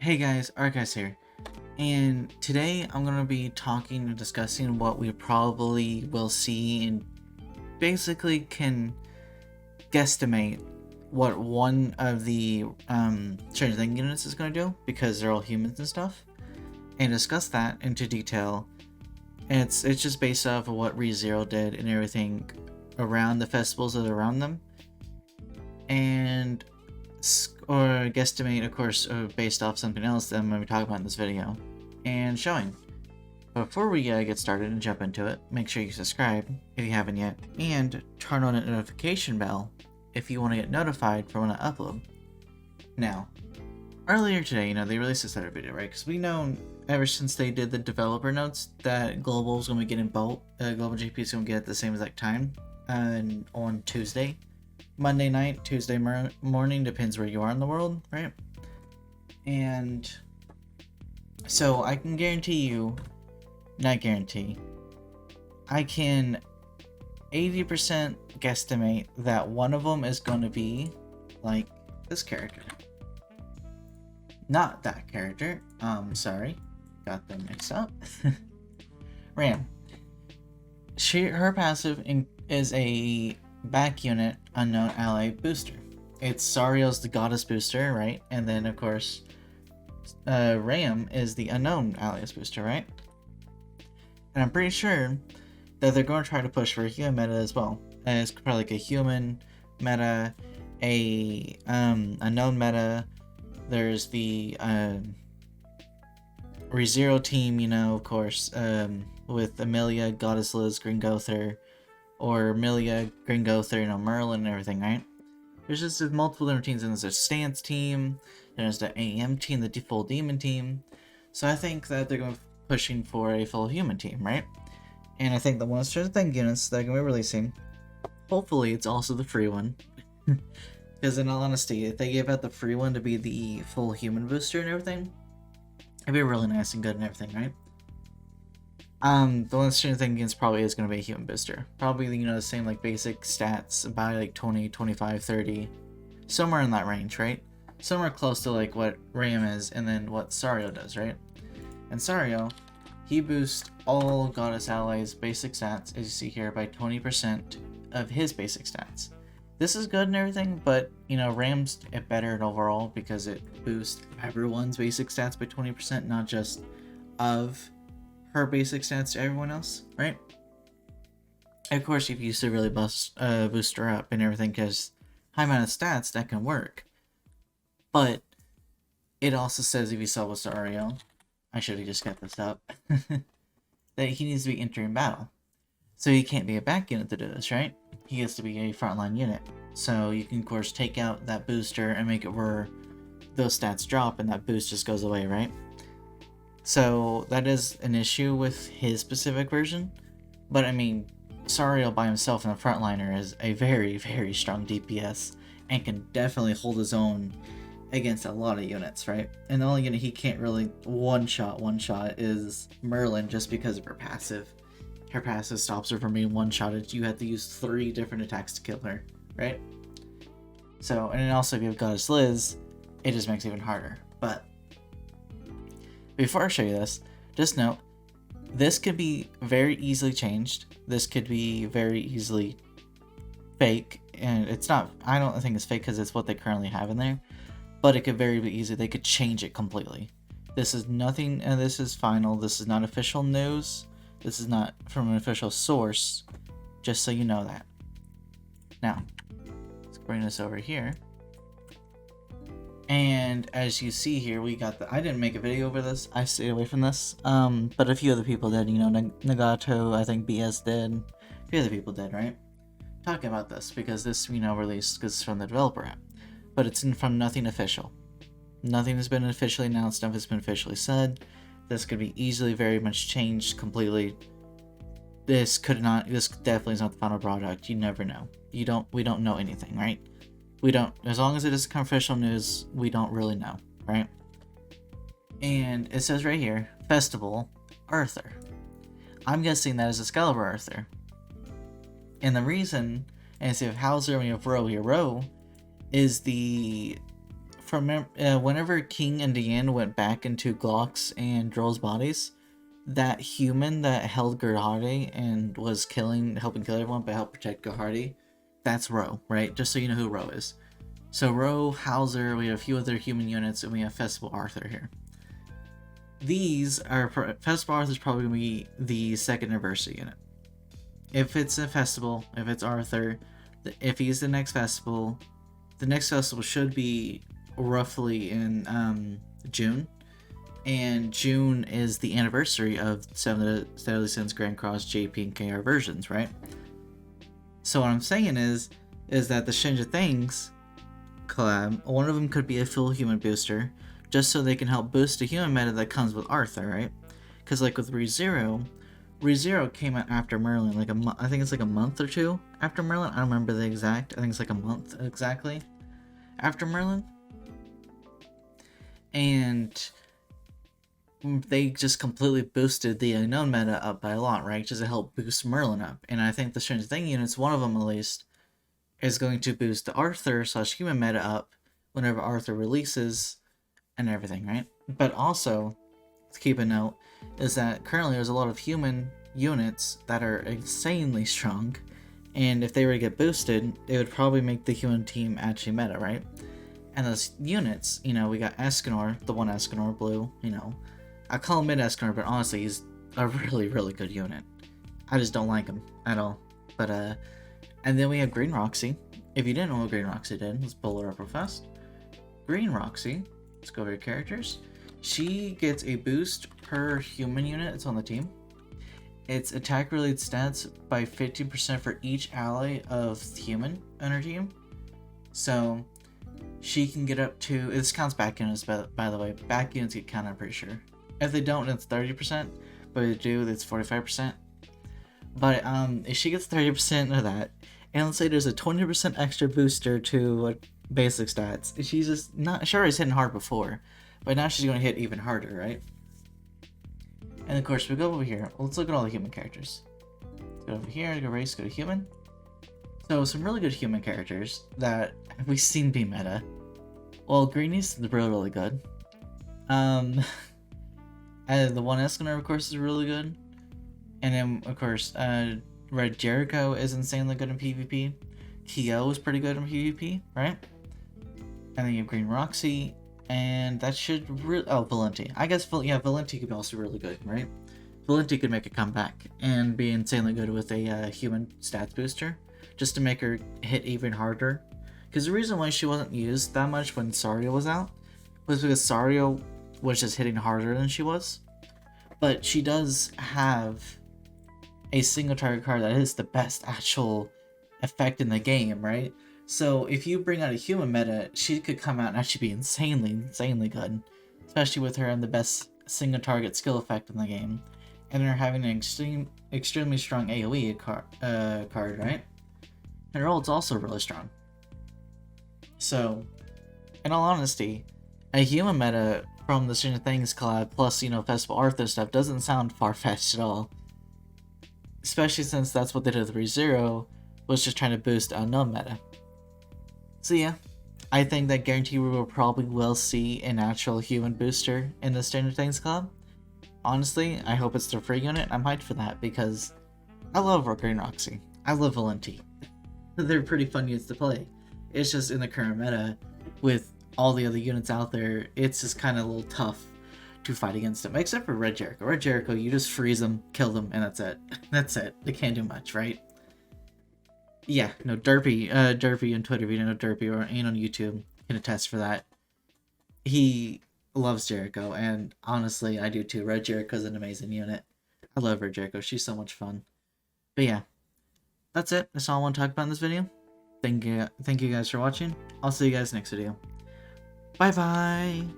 Hey guys, ArkhIce here, and today I'm going to be talking and discussing what we probably will see and basically can guesstimate what one of the Stranger Things units is going to do, because they're all humans and stuff, and discuss that into detail. And it's just based off of what ReZero did and everything around the festivals that are around them, and or guesstimate, of course, based off something else that I'm going to be talking about in this video and showing. But before we get started and jump into it, make sure you subscribe if you haven't yet, and turn on a notification bell if you want to get notified for when I upload. Now, earlier today, they released this other video, right? Because we know ever since they did the developer notes that Global is going to be getting both. Global GP is going to get at the same exact time on Tuesday. Monday night, Tuesday morning, depends where you are in the world, right? And so I can guarantee you, not guarantee, I can 80% guesstimate that one of them is going to be like this character. Not that character. Sorry, got them mixed up. Ram. Her passive is a back unit unknown ally booster. It's Sariel's the goddess booster, right? And then of course Ram is the unknown alias booster, right? And I'm pretty sure that they're going to try to push for a human meta as well. And it's probably like a human meta, a unknown meta. There's the ReZero team, of course, with Amelia, Goddess Liz, Green Gother, or Amelia, Green Gother, Merlin and everything, right? There's just multiple different teams, and there's a Stance team, there's the AM team, the full Demon team. So I think that they're going to be pushing for a full human team, right? And I think the one Stranger Things units that they're going to be releasing, hopefully it's also the free one. Because in all honesty, if they give out the free one to be the full human booster and everything, it'd be really nice and good and everything, right? The one Stranger Things probably is going to be a human booster. Probably, the same like basic stats by like 20, 25, 30. Somewhere in that range, right? Somewhere close to like what Ram is and then what Sario does, right? And Sario, he boosts all Goddess Allies' basic stats, as you see here, by 20% of his basic stats. This is good and everything, but, Ram's better overall because it boosts everyone's basic stats by 20%, not just of her basic stats to everyone else, right? Of course, if you used to really boost her up and everything, because high amount of stats, that can work. But it also says, if you saw with Sario, I should have just got this up, that he needs to be entering battle. So he can't be a back unit to do this, right? He has to be a frontline unit. So you can, of course, take out that booster and make it where those stats drop and that boost just goes away, right? So that is an issue with his specific version. But I mean, Sario by himself in the frontliner is a very, very strong DPS and can definitely hold his own against a lot of units, right? And the only unit he can't really one-shot is Merlin, just because of her passive. Her passive stops her from being one-shotted. You have to use 3 different attacks to kill her, right? So, and then also if you have Goddess Liz, it just makes it even harder. But before I show you this, just note, this could be very easily changed. This could be very easily fake, and it's not, I don't think it's fake because it's what they currently have in there, but it could very easily, they could change it completely. This is nothing, and this is final. This is not official news. This is not from an official source, just so you know that. Now, let's bring this over here. And as you see here, we got I didn't make a video over this. I stayed away from this. But a few other people did. Nagato, I think BS did. A few other people did, right? Talking about this because this, released because it's from the developer app. But it's from nothing official. Nothing has been officially announced. Nothing has been officially said. This could be easily very much changed completely. This definitely is not the final product. You never know. We don't know anything, right? We don't, as long as it is official news, we don't really know, right? And it says right here, Festival, Arthur. I'm guessing that is Excalibur Arthur. And the reason, and instead of Hauser, we have Ro here. Ro is the whenever King and Deanne went back into Glock's and Droll's bodies, that human that held Gerhardi and was helping kill everyone but helped protect Gerhardi, that's Ro, right? Just so you know who Ro is. So Ro, Hauser, we have a few other human units, and we have Festival Arthur here. Festival Arthur is probably going to be the second anniversary unit. If it's a festival, if it's Arthur, if he's the next festival should be roughly in June. And June is the anniversary of Seven of the Deadly Sins Grand Cross JP and KR versions, right? So what I'm saying is that the Stranger Things collab, one of them could be a full human booster, just so they can help boost the human meta that comes with Arthur, right? Because like with ReZero came out after Merlin, like I think it's like a month or two after Merlin. I don't remember the exact. I think it's like a month exactly after Merlin. And they just completely boosted the unknown meta up by a lot, right? Just to help boost Merlin up. And I think the Stranger Thing units, one of them at least, is going to boost the Arthur/human meta up whenever Arthur releases and everything, right? But also, to keep a note, is that currently there's a lot of human units that are insanely strong, and if they were to get boosted, it would probably make the human team actually meta, right? And those units, you know, we got Escanor, the one Escanor blue, you know. I call him mid Escanor, but honestly, he's a really, really good unit. I just don't like him at all. But, and then we have Green Roxy. If you didn't know what Green Roxy did, let's pull her up real fast. Green Roxy, let's go over your characters. She gets a boost per human unit that's on the team. Its attack-related stats by 15% for each ally of human on her team. So, she can get up to... This counts back units, by the way. Back units get counted, I'm pretty sure. If they don't, it's 30%. But if they do, it's 45%. But if she gets 30% of that, and let's say there's a 20% extra booster to basic stats, she's just not... She already hitting hard before. But now she's going to hit even harder, right? And of course, we go over here. Let's look at all the human characters. Let's go over here, go race, go to human. So, some really good human characters that we've seen be meta. Well, Greenie's really, really good. And the one Escanor, of course, is really good. And then, of course, Red Jericho is insanely good in PvP. Kyo is pretty good in PvP, right? And then you have Green Roxy. And that should really... Oh, Valenti. I guess, yeah, Valenti could be also really good, right? Valenti could make a comeback and be insanely good with a human stats booster, just to make her hit even harder. Because the reason why she wasn't used that much when Sario was out was because Sario was just hitting harder than she was. But she does have a single target card that is the best actual effect in the game, right? So if you bring out a human meta, she could come out and actually be insanely good. Especially with her and the best single target skill effect in the game. And her having an extremely strong AoE card, right? And her ult's also really strong. So, in all honesty, a human meta from the Stranger Things collab plus, you know, Festival Arthur stuff doesn't sound far-fetched at all. Especially since that's what they did with ReZero, was just trying to boost unknown meta. So yeah, I think that guarantee we will see an actual human booster in the Stranger Things collab. Honestly, I hope it's the free unit. I'm hyped for that because I love Green Roxy. I love Valenti. They're pretty fun units to play. It's just in the current meta, with all the other units out there, it's just kind of a little tough to fight against them. Except for Red Jericho. Red Jericho, you just freeze them, kill them, and that's it. That's it. They can't do much, right? Yeah, no, Derpy on Twitter, if you know Derpy, or Ain on YouTube, can attest for that. He loves Jericho, and honestly, I do too. Red Jericho's an amazing unit. I love Red Jericho. She's so much fun. But yeah, that's it. That's all I want to talk about in this video. Thank you guys for watching. I'll see you guys next video. Bye bye!